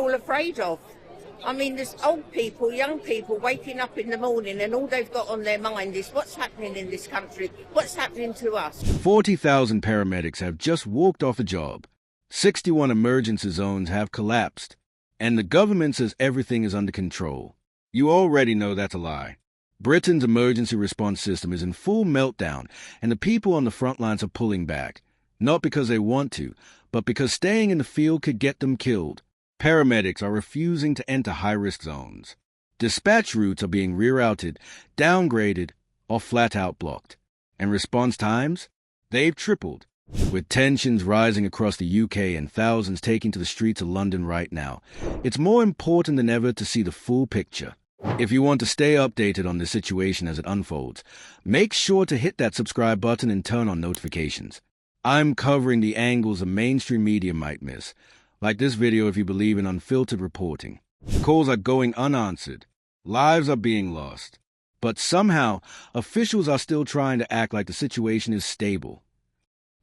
all afraid of. I mean, there's old people, young people waking up in the morning and all they've got on their mind is what's happening in this country, what's happening to us. 40,000 paramedics have just walked off the job. 61 emergency zones have collapsed. And the government says everything is under control. You already know that's a lie. Britain's emergency response system is in full meltdown, and the people on the front lines are pulling back. Not because they want to, but because staying in the field could get them killed. Paramedics are refusing to enter high-risk zones. Dispatch routes are being rerouted, downgraded, or flat-out blocked. And response times? They've tripled. With tensions rising across the UK and thousands taking to the streets of London right now, it's more important than ever to see the full picture. If you want to stay updated on the situation as it unfolds, make sure to hit that subscribe button and turn on notifications. I'm covering the angles the mainstream media might miss. Like this video if you believe in unfiltered reporting. Calls are going unanswered. Lives are being lost. But somehow, officials are still trying to act like the situation is stable.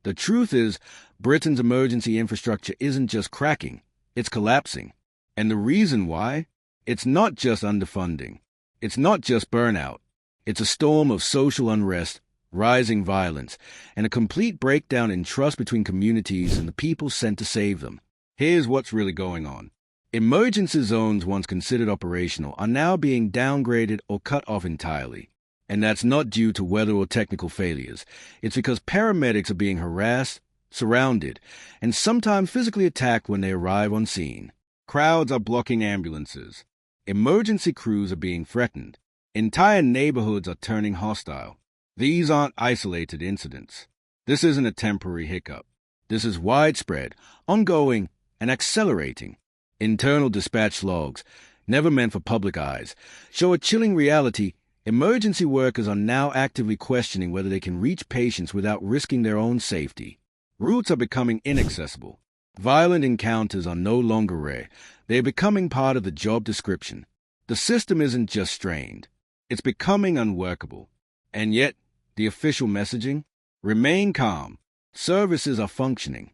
The truth is, Britain's emergency infrastructure isn't just cracking, it's collapsing. And the reason why? It's not just underfunding. It's not just burnout. It's a storm of social unrest, rising violence, and a complete breakdown in trust between communities and the people sent to save them. Here's what's really going on. Emergency zones once considered operational are now being downgraded or cut off entirely. And that's not due to weather or technical failures. It's because paramedics are being harassed, surrounded, and sometimes physically attacked when they arrive on scene. Crowds are blocking ambulances. Emergency crews are being threatened. Entire neighborhoods are turning hostile. These aren't isolated incidents. This isn't a temporary hiccup. This is widespread, ongoing, and accelerating. Internal dispatch logs, never meant for public eyes, show a chilling reality. Emergency workers are now actively questioning whether they can reach patients without risking their own safety. Routes are becoming inaccessible. Violent encounters are no longer rare. They are becoming part of the job description. The system isn't just strained. It's becoming unworkable. And yet, the official messaging? Remain calm. Services are functioning.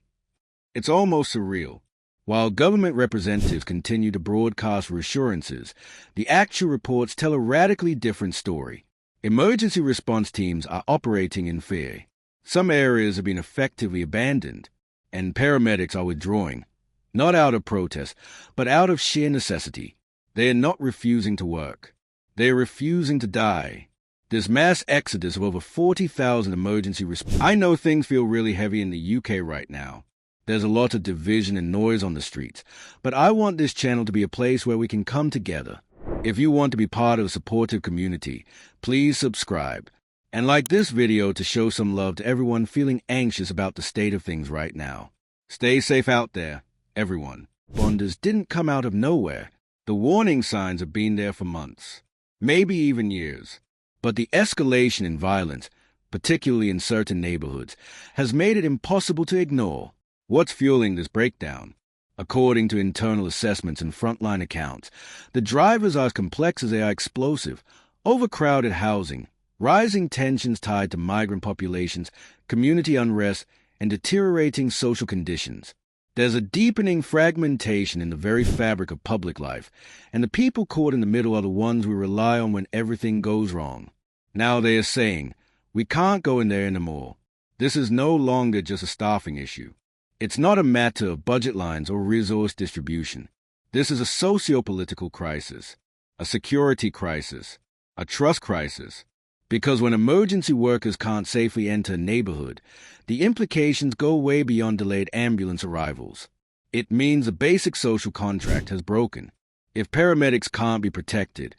It's almost surreal. While government representatives continue to broadcast reassurances, the actual reports tell a radically different story. Emergency response teams are operating in fear. Some areas have been effectively abandoned, and paramedics are withdrawing, not out of protest, but out of sheer necessity. They are not refusing to work. They are refusing to die. This mass exodus of over 40,000 emergency response. I know things feel really heavy in the UK right now. There's a lot of division and noise on the streets, but I want this channel to be a place where we can come together. If you want to be part of a supportive community, please subscribe. And like this video to show some love to everyone feeling anxious about the state of things right now. Stay safe out there, everyone. Bonders didn't come out of nowhere. The warning signs have been there for months, maybe even years. But the escalation in violence, particularly in certain neighborhoods, has made it impossible to ignore. What's fueling this breakdown? According to internal assessments and frontline accounts, the drivers are as complex as they are explosive. Overcrowded housing, rising tensions tied to migrant populations, community unrest, and deteriorating social conditions. There's a deepening fragmentation in the very fabric of public life, and the people caught in the middle are the ones we rely on when everything goes wrong. Now they are saying, we can't go in there anymore. This is no longer just a staffing issue. It's not a matter of budget lines or resource distribution. This is a socio-political crisis, a security crisis, a trust crisis. Because when emergency workers can't safely enter a neighborhood, the implications go way beyond delayed ambulance arrivals. It means the basic social contract has broken. If paramedics can't be protected,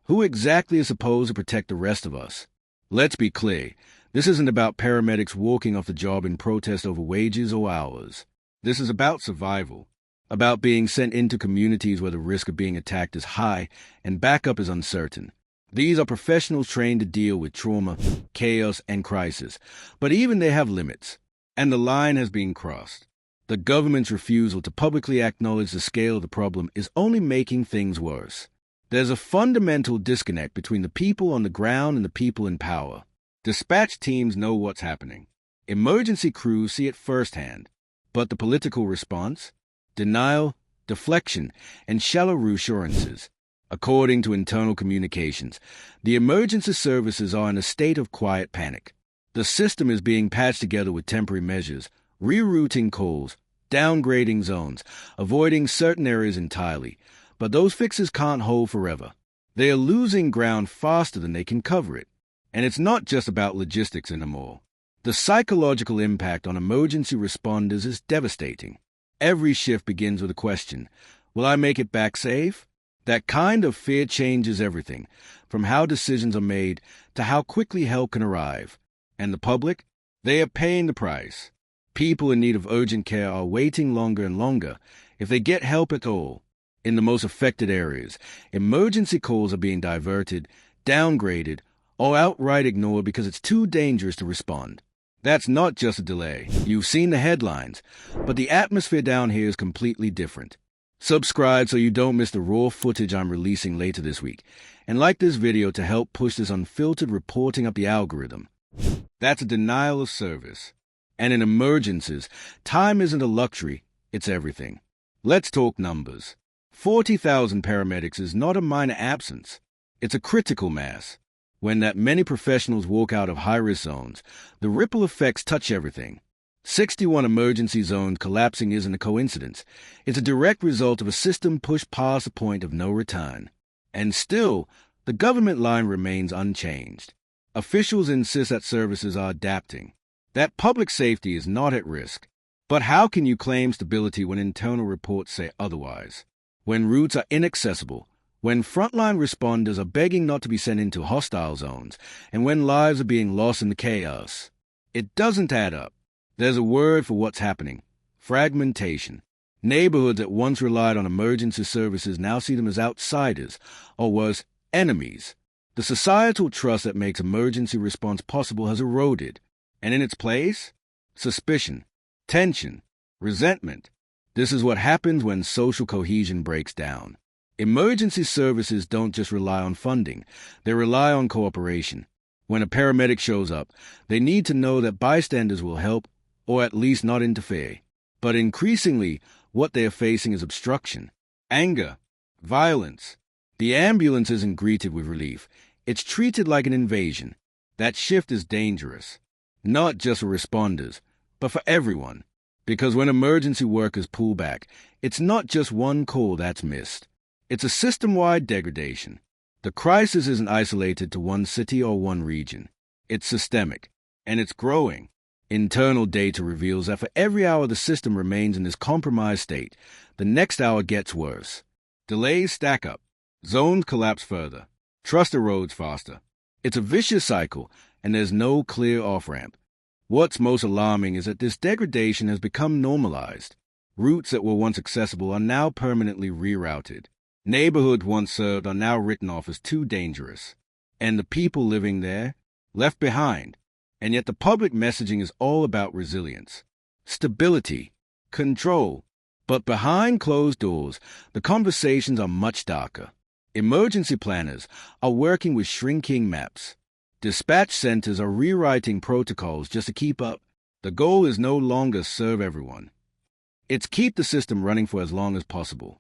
who exactly is supposed to protect the rest of us? Let's be clear. This isn't about paramedics walking off the job in protest over wages or hours. This is about survival, about being sent into communities where the risk of being attacked is high and backup is uncertain. These are professionals trained to deal with trauma, chaos, and crisis, but even they have limits, and the line has been crossed. The government's refusal to publicly acknowledge the scale of the problem is only making things worse. There's a fundamental disconnect between the people on the ground and the people in power. Dispatch teams know what's happening. Emergency crews see it firsthand. But the political response? Denial, deflection, and shallow reassurances. According to internal communications, the emergency services are in a state of quiet panic. The system is being patched together with temporary measures, rerouting calls, downgrading zones, avoiding certain areas entirely. But those fixes can't hold forever. They are losing ground faster than they can cover it. And it's not just about logistics anymore. The psychological impact on emergency responders is devastating. Every shift begins with a question: will I make it back safe? That kind of fear changes everything, from how decisions are made to how quickly help can arrive. And the public? They are paying the price. People in need of urgent care are waiting longer and longer, if they get help at all. In the most affected areas, emergency calls are being diverted, downgraded, or outright ignored because it's too dangerous to respond. That's not just a delay. You've seen the headlines, but the atmosphere down here is completely different. Subscribe so you don't miss the raw footage I'm releasing later this week, and like this video to help push this unfiltered reporting up the algorithm. That's a denial of service. And in emergencies, time isn't a luxury, it's everything. Let's talk numbers. 40,000 paramedics is not a minor absence. It's a critical mass. When that many professionals walk out of high-risk zones, the ripple effects touch everything. 61 emergency zones collapsing isn't a coincidence. It's a direct result of a system pushed past the point of no return. And still, the government line remains unchanged. Officials insist that services are adapting, that public safety is not at risk. But how can you claim stability when internal reports say otherwise? When routes are inaccessible, when frontline responders are begging not to be sent into hostile zones, and when lives are being lost in the chaos? It doesn't add up. There's a word for what's happening: fragmentation. Neighborhoods that once relied on emergency services now see them as outsiders, or worse, enemies. The societal trust that makes emergency response possible has eroded. And in its place, suspicion, tension, resentment. This is what happens when social cohesion breaks down. Emergency services don't just rely on funding, they rely on cooperation. When a paramedic shows up, they need to know that bystanders will help, or at least not interfere. But increasingly, what they are facing is obstruction, anger, violence. The ambulance isn't greeted with relief. It's treated like an invasion. That shift is dangerous, not just for responders, but for everyone. Because when emergency workers pull back, it's not just one call that's missed. It's a system-wide degradation. The crisis isn't isolated to one city or one region. It's systemic, and it's growing. Internal data reveals that for every hour the system remains in this compromised state, the next hour gets worse. Delays stack up. Zones collapse further. Trust erodes faster. It's a vicious cycle, and there's no clear off-ramp. What's most alarming is that this degradation has become normalized. Routes that were once accessible are now permanently rerouted. Neighborhoods once served are now written off as too dangerous. And the people living there, left behind. And yet the public messaging is all about resilience, stability, control. But behind closed doors, the conversations are much darker. Emergency planners are working with shrinking maps. Dispatch centers are rewriting protocols just to keep up. The goal is no longer serve everyone. It's keep the system running for as long as possible.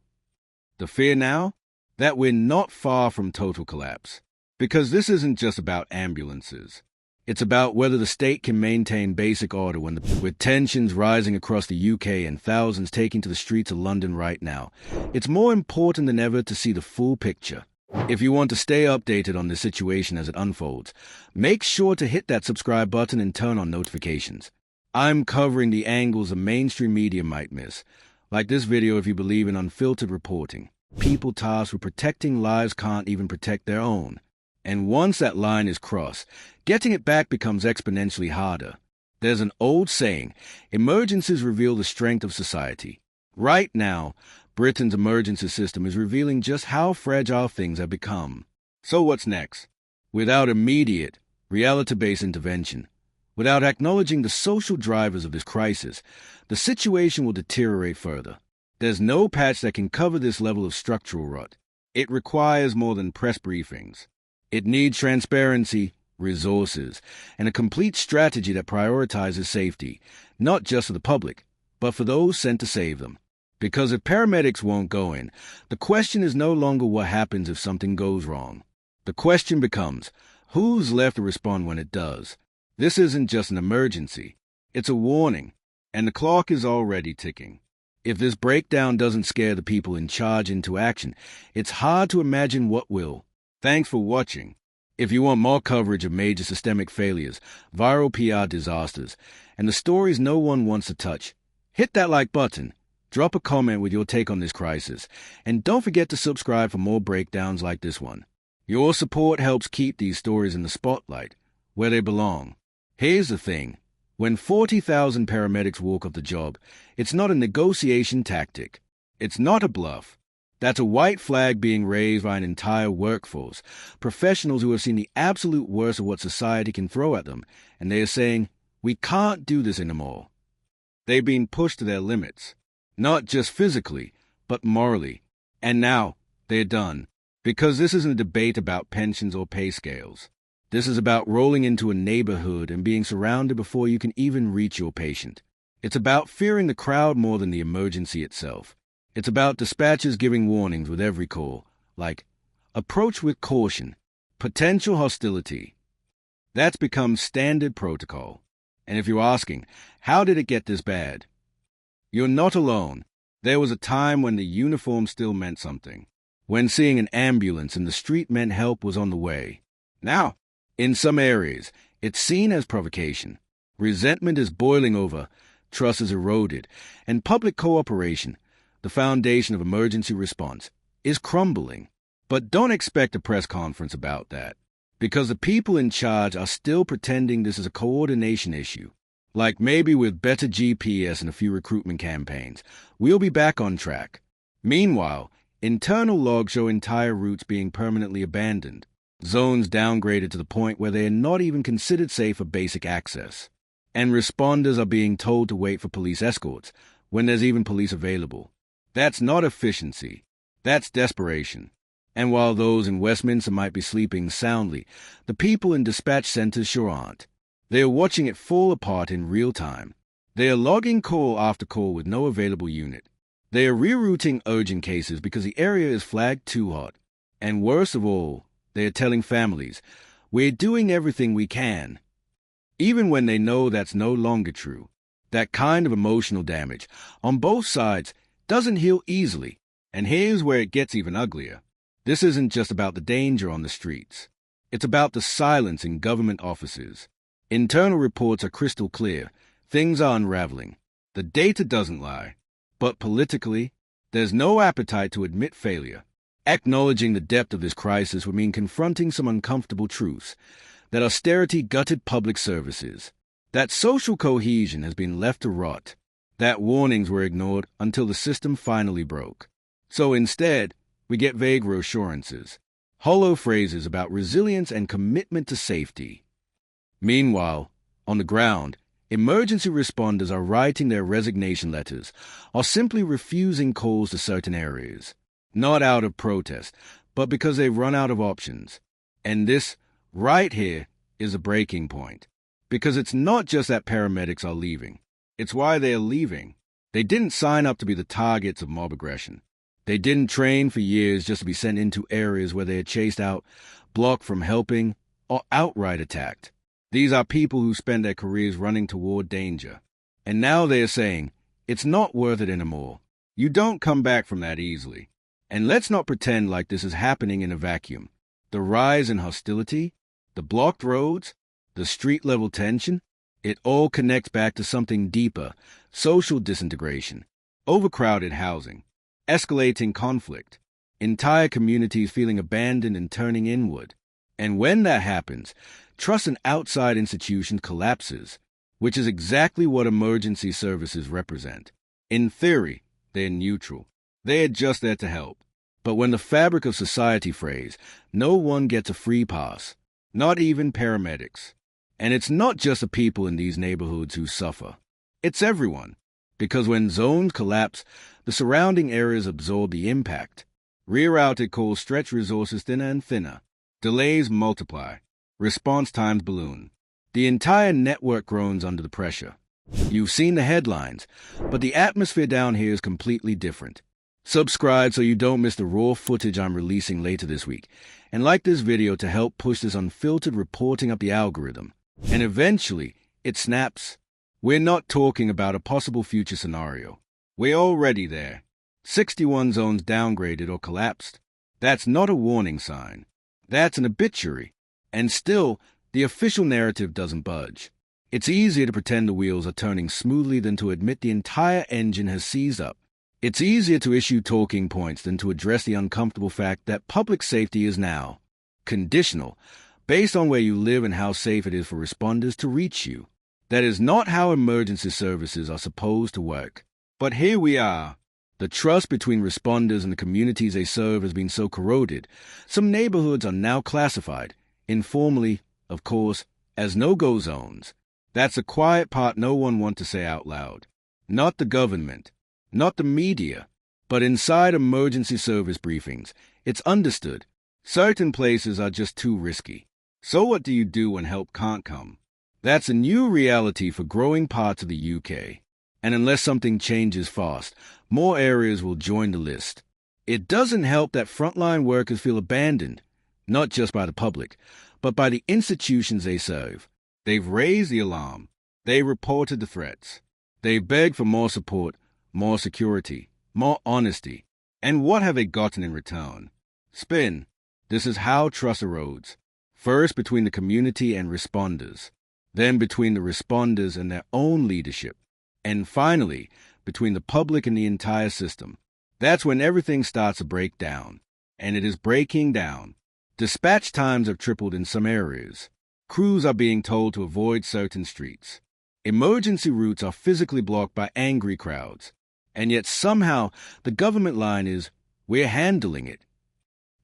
The fear now? That we're not far from total collapse. Because this isn't just about ambulances. It's about whether the state can maintain basic order with tensions rising across the UK and thousands taking to the streets of London right now. It's more important than ever to see the full picture. If you want to stay updated on the situation as it unfolds, make sure to hit that subscribe button and turn on notifications. I'm covering the angles the mainstream media might miss. Like this video if you believe in unfiltered reporting. People tasked with protecting lives can't even protect their own. And once that line is crossed, getting it back becomes exponentially harder. There's an old saying, emergencies reveal the strength of society. Right now, Britain's emergency system is revealing just how fragile things have become. So what's next? Without immediate, reality-based intervention, without acknowledging the social drivers of this crisis, the situation will deteriorate further. There's no patch that can cover this level of structural rot. It requires more than press briefings. It needs transparency, resources, and a complete strategy that prioritizes safety, not just for the public, but for those sent to save them. Because if paramedics won't go in, the question is no longer what happens if something goes wrong. The question becomes, who's left to respond when it does? This isn't just an emergency. It's a warning, and the clock is already ticking. If this breakdown doesn't scare the people in charge into action, it's hard to imagine what will. Thanks for watching. If you want more coverage of major systemic failures, viral PR disasters, and the stories no one wants to touch, hit that like button, drop a comment with your take on this crisis, and don't forget to subscribe for more breakdowns like this one. Your support helps keep these stories in the spotlight, where they belong. Here's the thing. When 40,000 paramedics walk off the job, it's not a negotiation tactic. It's not a bluff. That's a white flag being raised by an entire workforce, professionals who have seen the absolute worst of what society can throw at them, and they are saying, we can't do this anymore. They've been pushed to their limits, not just physically, but morally. And now, they're done. Because this isn't a debate about pensions or pay scales. This is about rolling into a neighborhood and being surrounded before you can even reach your patient. It's about fearing the crowd more than the emergency itself. It's about dispatchers giving warnings with every call, like, approach with caution, potential hostility. That's become standard protocol. And if you're asking, how did it get this bad? You're not alone. There was a time when the uniform still meant something, when seeing an ambulance in the street meant help was on the way. Now, in some areas, it's seen as provocation. Resentment is boiling over, trust is eroded, and public cooperation, the foundation of emergency response, is crumbling. But don't expect a press conference about that, because the people in charge are still pretending this is a coordination issue. Like maybe with better GPS and a few recruitment campaigns, we'll be back on track. Meanwhile, internal logs show entire routes being permanently abandoned. Zones downgraded to the point where they are not even considered safe for basic access. And responders are being told to wait for police escorts when there's even police available. That's not efficiency. That's desperation. And while those in Westminster might be sleeping soundly, the people in dispatch centers sure aren't. They are watching it fall apart in real time. They are logging call after call with no available unit. They are rerouting urgent cases because the area is flagged too hot. And worst of all, they are telling families, we're doing everything we can. Even when they know that's no longer true. That kind of emotional damage, on both sides, doesn't heal easily. And here's where it gets even uglier. This isn't just about the danger on the streets. It's about the silence in government offices. Internal reports are crystal clear. Things are unraveling. The data doesn't lie. But politically, there's no appetite to admit failure. Acknowledging the depth of this crisis would mean confronting some uncomfortable truths, that austerity gutted public services, that social cohesion has been left to rot, that warnings were ignored until the system finally broke. So instead, we get vague reassurances, hollow phrases about resilience and commitment to safety. Meanwhile, on the ground, emergency responders are writing their resignation letters or simply refusing calls to certain areas. Not out of protest, but because they've run out of options. And this, right here, is a breaking point. Because it's not just that paramedics are leaving. It's why they are leaving. They didn't sign up to be the targets of mob aggression. They didn't train for years just to be sent into areas where they are chased out, blocked from helping, or outright attacked. These are people who spend their careers running toward danger. And now they are saying, it's not worth it anymore. You don't come back from that easily. And let's not pretend like this is happening in a vacuum. The rise in hostility, the blocked roads, the street-level tension, it all connects back to something deeper: social disintegration, overcrowded housing, escalating conflict, entire communities feeling abandoned and turning inward. And when that happens, trust in outside institutions collapses, which is exactly what emergency services represent. In theory, they're neutral. They are just there to help. But when the fabric of society frays, no one gets a free pass, not even paramedics. And it's not just the people in these neighborhoods who suffer. It's everyone. Because when zones collapse, the surrounding areas absorb the impact. Rerouted calls stretch resources thinner and thinner. Delays multiply. Response times balloon. The entire network groans under the pressure. You've seen the headlines, but the atmosphere down here is completely different. Subscribe so you don't miss the raw footage I'm releasing later this week, and like this video to help push this unfiltered reporting up the algorithm. And eventually, it snaps. We're not talking about a possible future scenario. We're already there. 61 zones downgraded or collapsed. That's not a warning sign. That's an obituary. And still, the official narrative doesn't budge. It's easier to pretend the wheels are turning smoothly than to admit the entire engine has seized up. It's easier to issue talking points than to address the uncomfortable fact that public safety is now conditional, based on where you live and how safe it is for responders to reach you. That is not how emergency services are supposed to work. But here we are. The trust between responders and the communities they serve has been so corroded, some neighborhoods are now classified, informally, of course, as no-go zones. That's a quiet part no one wants to say out loud. Not the government, not the media, but inside emergency service briefings, it's understood. Certain places are just too risky. So what do you do when help can't come? That's a new reality for growing parts of the UK. And unless something changes fast, more areas will join the list. It doesn't help that frontline workers feel abandoned, not just by the public, but by the institutions they serve. They've raised the alarm. They reported the threats. They begged for more support, more security, more honesty. And what have they gotten in return? Spin. This is how trust erodes. First between the community and responders, then between the responders and their own leadership, and finally, between the public and the entire system. That's when everything starts to break down. And it is breaking down. Dispatch times have tripled in some areas. Crews are being told to avoid certain streets. Emergency routes are physically blocked by angry crowds. And yet somehow the government line is, we're handling it.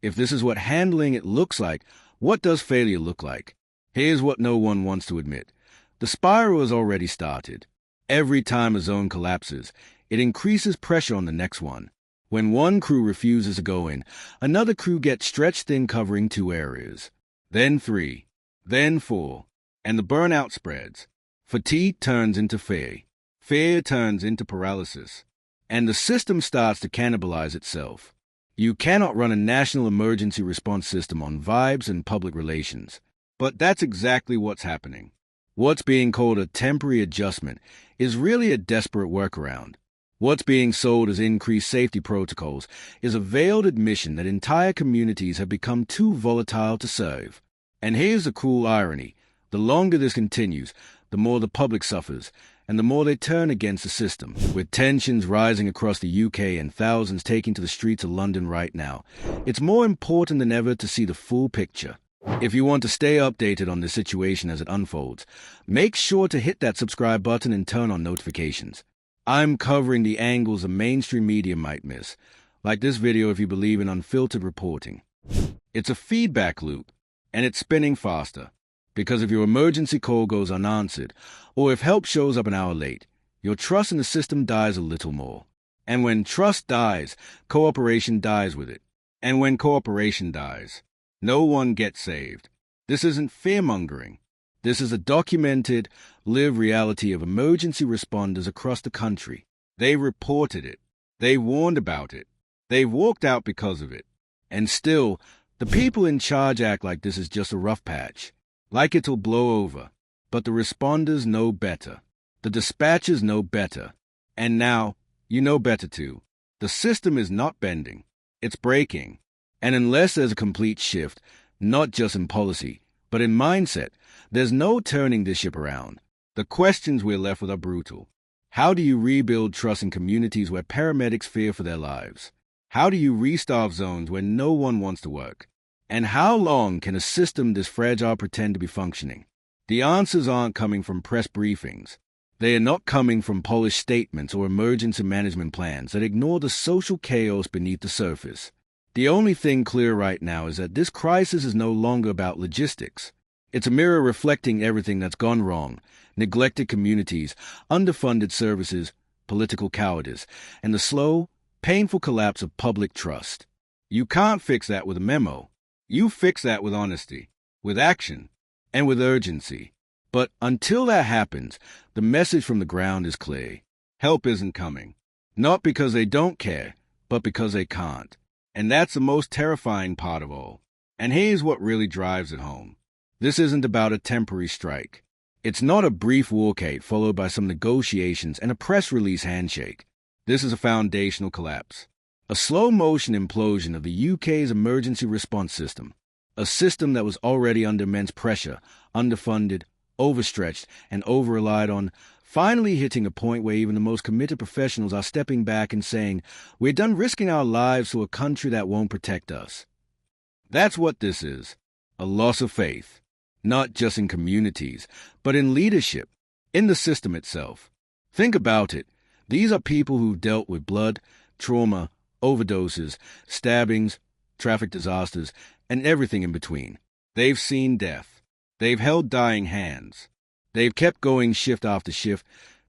If this is what handling it looks like, what does failure look like? Here's what no one wants to admit. The spiral has already started. Every time a zone collapses, it increases pressure on the next one. When one crew refuses to go in, another crew gets stretched thin covering 2 areas. Then 3. Then 4. And the burnout spreads. Fatigue turns into fear. Fear turns into paralysis. And the system starts to cannibalize itself. You cannot run a national emergency response system on vibes and public relations. But that's exactly what's happening. What's being called a temporary adjustment is really a desperate workaround. What's being sold as increased safety protocols is a veiled admission that entire communities have become too volatile to serve. And here's the cruel irony. The longer this continues, the more the public suffers, and the more they turn against the system. With tensions rising across the UK and thousands taking to the streets of London right now, it's more important than ever to see the full picture. If you want to stay updated on the situation as it unfolds, make sure to hit that subscribe button and turn on notifications. I'm covering the angles the mainstream media might miss, like this video if you believe in unfiltered reporting. It's a feedback loop, and it's spinning faster. Because if your emergency call goes unanswered, or if help shows up an hour late, your trust in the system dies a little more. And when trust dies, cooperation dies with it. And when cooperation dies, no one gets saved. This isn't fear-mongering. This is a documented, lived reality of emergency responders across the country. They reported it. They warned about it. They walked out because of it. And still, the people in charge act like this is just a rough patch. Like it'll blow over. But the responders know better. The dispatchers know better. And now, you know better too. The system is not bending. It's breaking. And unless there's a complete shift, not just in policy, but in mindset, there's no turning this ship around. The questions we're left with are brutal. How do you rebuild trust in communities where paramedics fear for their lives? How do you restaff zones where no one wants to work? And how long can a system this fragile pretend to be functioning? The answers aren't coming from press briefings. They are not coming from polished statements or emergency management plans that ignore the social chaos beneath the surface. The only thing clear right now is that this crisis is no longer about logistics. It's a mirror reflecting everything that's gone wrong: neglected communities, underfunded services, political cowardice, and the slow, painful collapse of public trust. You can't fix that with a memo. You fix that with honesty, with action, and with urgency. But until that happens, the message from the ground is clear. Help isn't coming. Not because they don't care, but because they can't. And that's the most terrifying part of all. And here's what really drives it home. This isn't about a temporary strike. It's not a brief walkout followed by some negotiations and a press release handshake. This is a foundational collapse. A slow-motion implosion of the UK's emergency response system. A system that was already under immense pressure, underfunded, overstretched, and over-relied on, finally hitting a point where even the most committed professionals are stepping back and saying, we're done risking our lives to a country that won't protect us. That's what this is. A loss of faith. Not just in communities, but in leadership, in the system itself. Think about it. These are people who've dealt with blood, trauma, overdoses, stabbings, traffic disasters, and everything in between. They've seen death. They've held dying hands. They've kept going shift after shift,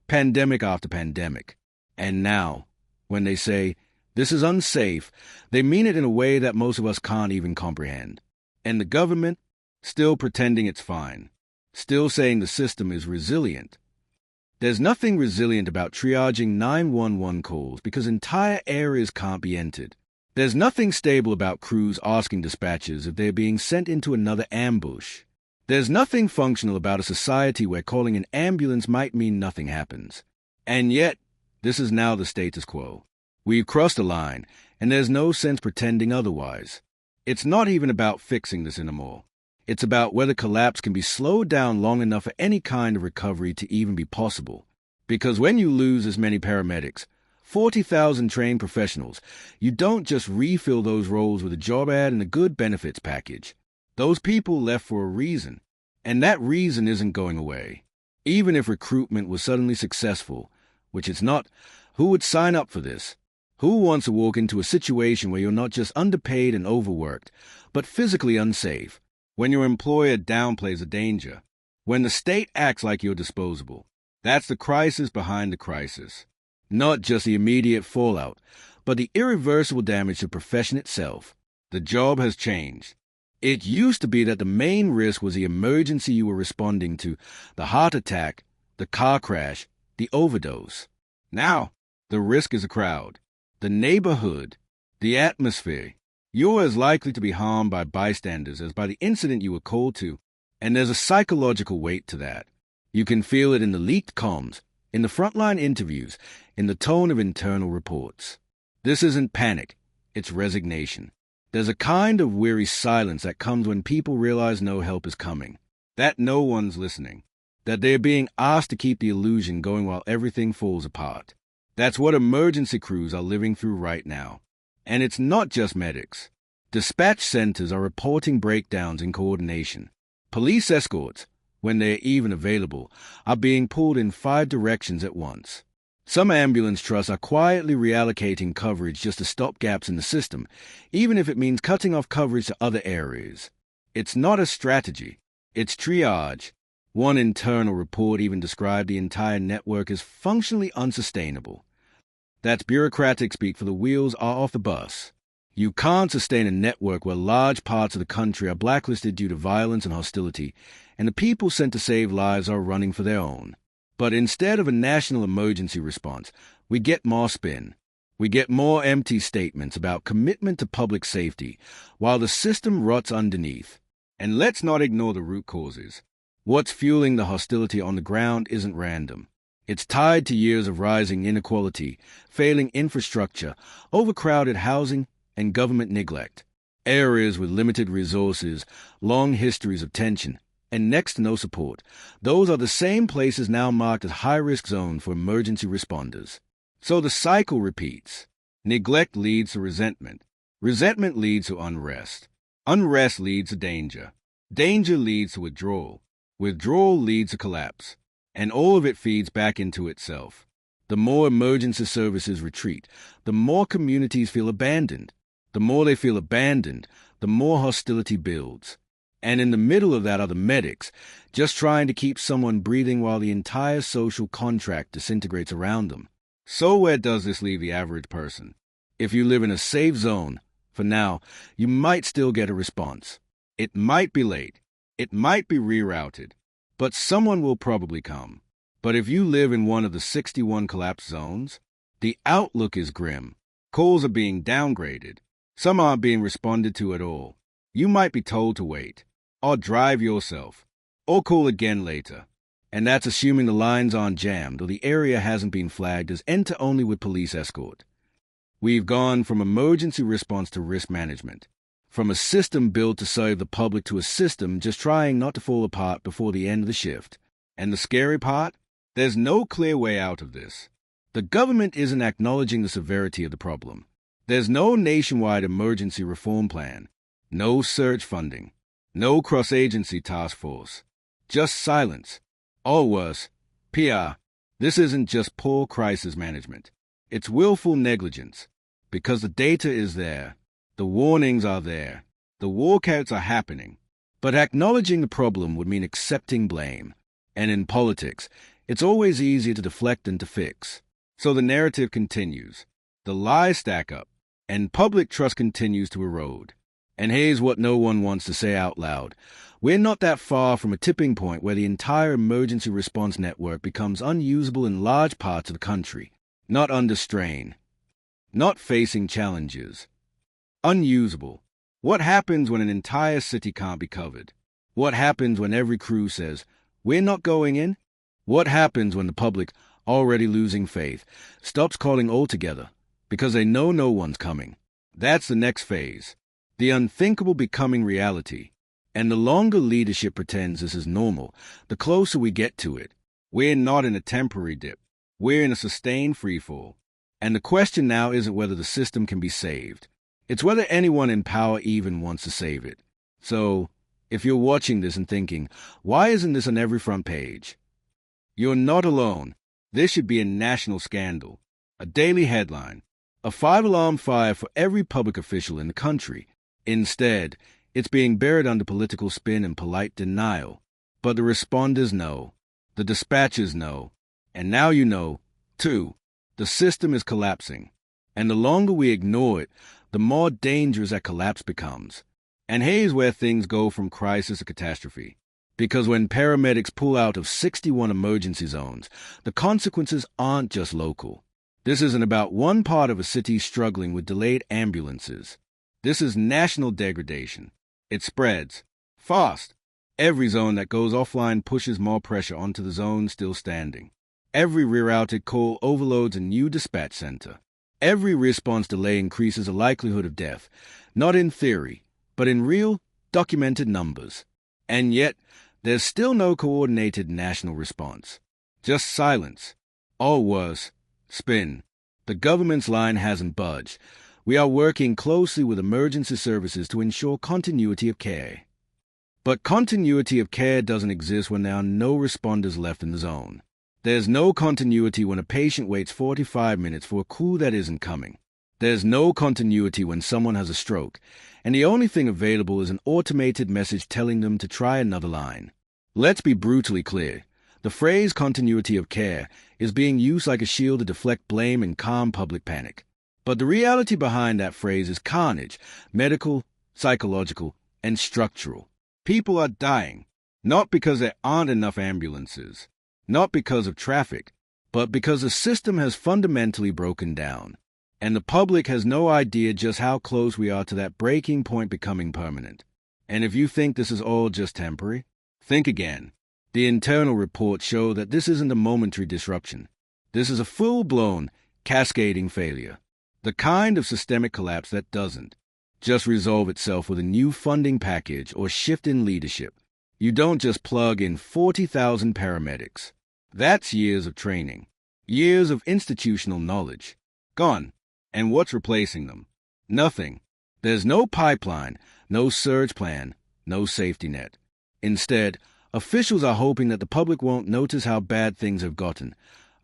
pandemic after pandemic. And now, when they say, this is unsafe, they mean it in a way that most of us can't even comprehend. And the government, still pretending it's fine. Still saying the system is resilient. There's nothing resilient about triaging 911 calls because entire areas can't be entered. There's nothing stable about crews asking dispatchers if they're being sent into another ambush. There's nothing functional about a society where calling an ambulance might mean nothing happens. And yet, this is now the status quo. We've crossed a line, and there's no sense pretending otherwise. It's not even about fixing this anymore. It's about whether collapse can be slowed down long enough for any kind of recovery to even be possible. Because when you lose as many paramedics, 40,000 trained professionals, you don't just refill those roles with a job ad and a good benefits package. Those people left for a reason, and that reason isn't going away. Even if recruitment was suddenly successful, which it's not, who would sign up for this? Who wants to walk into a situation where you're not just underpaid and overworked, but physically unsafe? When your employer downplays a danger, when the state acts like you're disposable. That's the crisis behind the crisis. Not just the immediate fallout, but the irreversible damage to the profession itself. The job has changed. It used to be that the main risk was the emergency you were responding to, the heart attack, the car crash, the overdose. Now, the risk is a crowd, the neighborhood, the atmosphere. You're as likely to be harmed by bystanders as by the incident you were called to, and there's a psychological weight to that. You can feel it in the leaked comms, in the frontline interviews, in the tone of internal reports. This isn't panic, it's resignation. There's a kind of weary silence that comes when people realize no help is coming, that no one's listening, that they're being asked to keep the illusion going while everything falls apart. That's what emergency crews are living through right now. And it's not just medics. Dispatch centers are reporting breakdowns in coordination. Police escorts, when they're even available, are being pulled in 5 directions at once. Some ambulance trusts are quietly reallocating coverage just to stop gaps in the system, even if it means cutting off coverage to other areas. It's not a strategy. It's triage. One internal report even described the entire network as functionally unsustainable. That's bureaucratic speak for the wheels are off the bus. You can't sustain a network where large parts of the country are blacklisted due to violence and hostility, and the people sent to save lives are running for their own. But instead of a national emergency response, we get more spin. We get more empty statements about commitment to public safety, while the system rots underneath. And let's not ignore the root causes. What's fueling the hostility on the ground isn't random. It's tied to years of rising inequality, failing infrastructure, overcrowded housing, and government neglect. Areas with limited resources, long histories of tension, and next to no support. Those are the same places now marked as high-risk zones for emergency responders. So the cycle repeats. Neglect leads to resentment. Resentment leads to unrest. Unrest leads to danger. Danger leads to withdrawal. Withdrawal leads to collapse. And all of it feeds back into itself. The more emergency services retreat, the more communities feel abandoned. The more they feel abandoned, the more hostility builds. And in the middle of that are the medics, just trying to keep someone breathing while the entire social contract disintegrates around them. So where does this leave the average person? If you live in a safe zone, for now, you might still get a response. It might be late. It might be rerouted. but someone will probably come. But if you live in one of the 61 collapse zones, the outlook is grim. Calls are being downgraded. Some aren't being responded to at all. You might be told to wait, or drive yourself, or call again later. And that's assuming the lines aren't jammed or the area hasn't been flagged as enter only with police escort. We've gone from emergency response to risk management, from a system built to serve the public to a system just trying not to fall apart before the end of the shift. And the scary part? There's no clear way out of this. The government isn't acknowledging the severity of the problem. There's no nationwide emergency reform plan, no surge funding, no cross-agency task force, just silence. Or worse, PR. This isn't just poor crisis management. It's willful negligence, because the data is there, the warnings are there, the walkouts are happening. But acknowledging the problem would mean accepting blame. And in politics, it's always easier to deflect than to fix. So the narrative continues, the lies stack up, and public trust continues to erode. And here's what no one wants to say out loud. We're not that far from a tipping point where the entire emergency response network becomes unusable in large parts of the country. Not under strain. Not facing challenges. Unusable. What happens when an entire city can't be covered? What happens when every crew says, "We're not going in"? What happens when the public, already losing faith, stops calling altogether because they know no one's coming? That's the next phase. The unthinkable becoming reality. And the longer leadership pretends this is normal, the closer we get to it. We're not in a temporary dip. We're in a sustained freefall. And the question now isn't whether the system can be saved. It's whether anyone in power even wants to save it. So, if you're watching this and thinking, why isn't this on every front page? You're not alone. This should be a national scandal. A daily headline. A 5-alarm fire for every public official in the country. Instead, it's being buried under political spin and polite denial. But the responders know. The dispatchers know. And now you know, too. The system is collapsing. And the longer we ignore it, the more dangerous that collapse becomes. And here's where things go from crisis to catastrophe. Because when paramedics pull out of 61 emergency zones, the consequences aren't just local. This isn't about one part of a city struggling with delayed ambulances. This is national degradation. It spreads. Fast. Every zone that goes offline pushes more pressure onto the zone still standing. Every rerouted call overloads a new dispatch center. Every response delay increases the likelihood of death, not in theory, but in real, documented numbers. And yet, there's still no coordinated national response. Just silence. Or worse, spin. The government's line hasn't budged. We are working closely with emergency services to ensure continuity of care. But continuity of care doesn't exist when there are no responders left in the zone. There's no continuity when a patient waits 45 minutes for a call that isn't coming. There's no continuity when someone has a stroke, and the only thing available is an automated message telling them to try another line. Let's be brutally clear. The phrase continuity of care is being used like a shield to deflect blame and calm public panic. But the reality behind that phrase is carnage, medical, psychological, and structural. People are dying, not because there aren't enough ambulances, not because of traffic, but because the system has fundamentally broken down. And the public has no idea just how close we are to that breaking point becoming permanent. And if you think this is all just temporary, think again. The internal reports show that this isn't a momentary disruption. This is a full-blown, cascading failure. The kind of systemic collapse that doesn't just resolve itself with a new funding package or shift in leadership. You don't just plug in 40,000 paramedics. That's years of training, years of institutional knowledge. Gone. And what's replacing them? Nothing. There's no pipeline, no surge plan, no safety net. Instead, officials are hoping that the public won't notice how bad things have gotten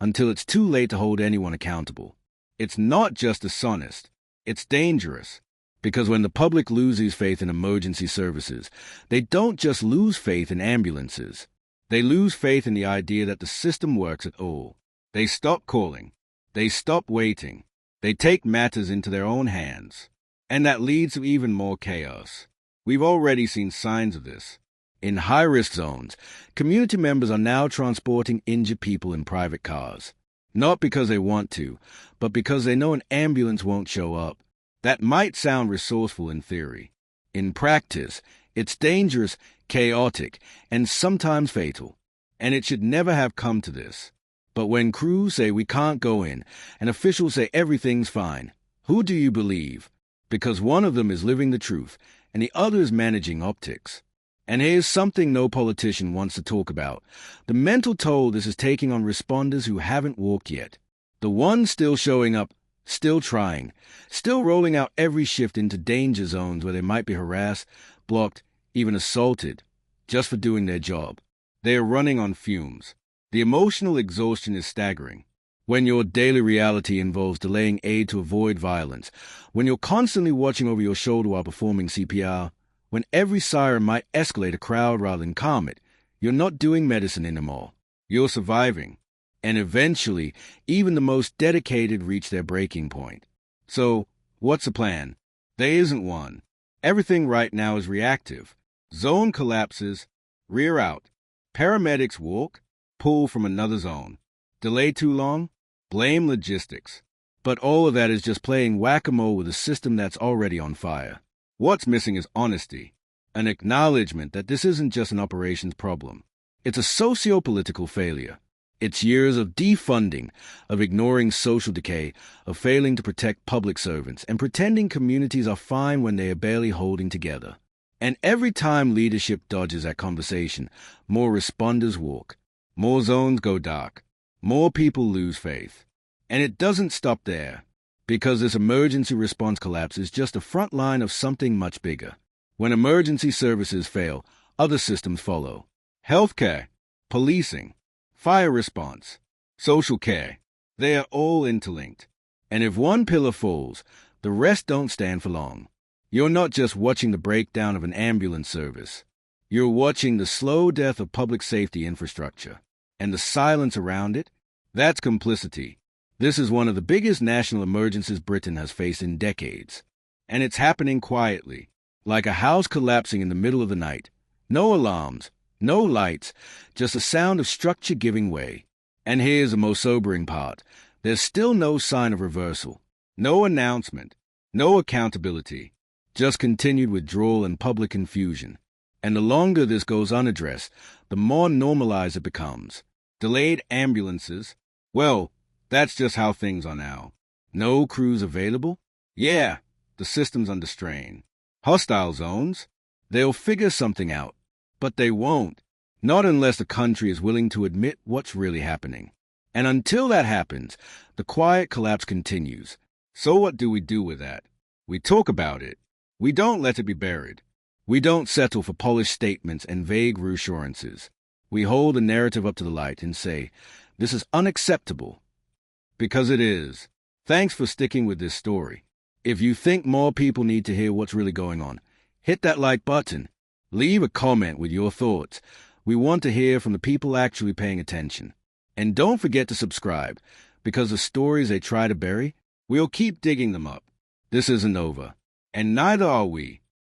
until it's too late to hold anyone accountable. It's not just dishonest, it's dangerous. Because when the public loses faith in emergency services, they don't just lose faith in ambulances. They lose faith in the idea that the system works at all. They stop calling. They stop waiting. They take matters into their own hands. And that leads to even more chaos. We've already seen signs of this. In high-risk zones, community members are now transporting injured people in private cars. Not because they want to, but because they know an ambulance won't show up. That might sound resourceful in theory. In practice, it's dangerous, chaotic, and sometimes fatal. And it should never have come to this. But when crews say we can't go in, and officials say everything's fine, who do you believe? Because one of them is living the truth, and the other is managing optics. And here's something no politician wants to talk about: the mental toll this is taking on responders who haven't walked yet. The ones still showing up, still trying, still rolling out every shift into danger zones where they might be harassed, blocked, even assaulted, just for doing their job. They are running on fumes. The emotional exhaustion is staggering. When your daily reality involves delaying aid to avoid violence, when you're constantly watching over your shoulder while performing CPR, when every siren might escalate a crowd rather than calm it, you're not doing medicine anymore. You're surviving. And eventually, even the most dedicated reach their breaking point. So, what's the plan? There isn't one. Everything right now is reactive. Zone collapses, rear out. Paramedics walk, pull from another zone. Delay too long? Blame logistics. But all of that is just playing whack-a-mole with a system that's already on fire. What's missing is honesty, an acknowledgement that this isn't just an operations problem. It's a socio-political failure. It's years of defunding, of ignoring social decay, of failing to protect public servants, and pretending communities are fine when they are barely holding together. And every time leadership dodges that conversation, more responders walk, more zones go dark, more people lose faith. And it doesn't stop there, because this emergency response collapse is just the front line of something much bigger. When emergency services fail, other systems follow. Healthcare, policing, fire response, social care, they are all interlinked. And if one pillar falls, the rest don't stand for long. You're not just watching the breakdown of an ambulance service. You're watching the slow death of public safety infrastructure. And the silence around it, that's complicity. This is one of the biggest national emergencies Britain has faced in decades. And it's happening quietly, like a house collapsing in the middle of the night. No alarms, no lights, just a sound of structure giving way. And here's the most sobering part. There's still no sign of reversal, no announcement, no accountability, just continued withdrawal and public confusion. And the longer this goes unaddressed, the more normalized it becomes. Delayed ambulances, well, that's just how things are now. No crews available? Yeah, the system's under strain. Hostile zones? They'll figure something out. But they won't. Not unless the country is willing to admit what's really happening. And until that happens, the quiet collapse continues. So what do we do with that? We talk about it. We don't let it be buried. We don't settle for polished statements and vague reassurances. We hold the narrative up to the light and say, this is unacceptable. Because it is. Thanks for sticking with this story. If you think more people need to hear what's really going on, hit that like button. Leave a comment with your thoughts. We want to hear from the people actually paying attention. And don't forget to subscribe, because the stories they try to bury, we'll keep digging them up. This isn't over. And neither are we.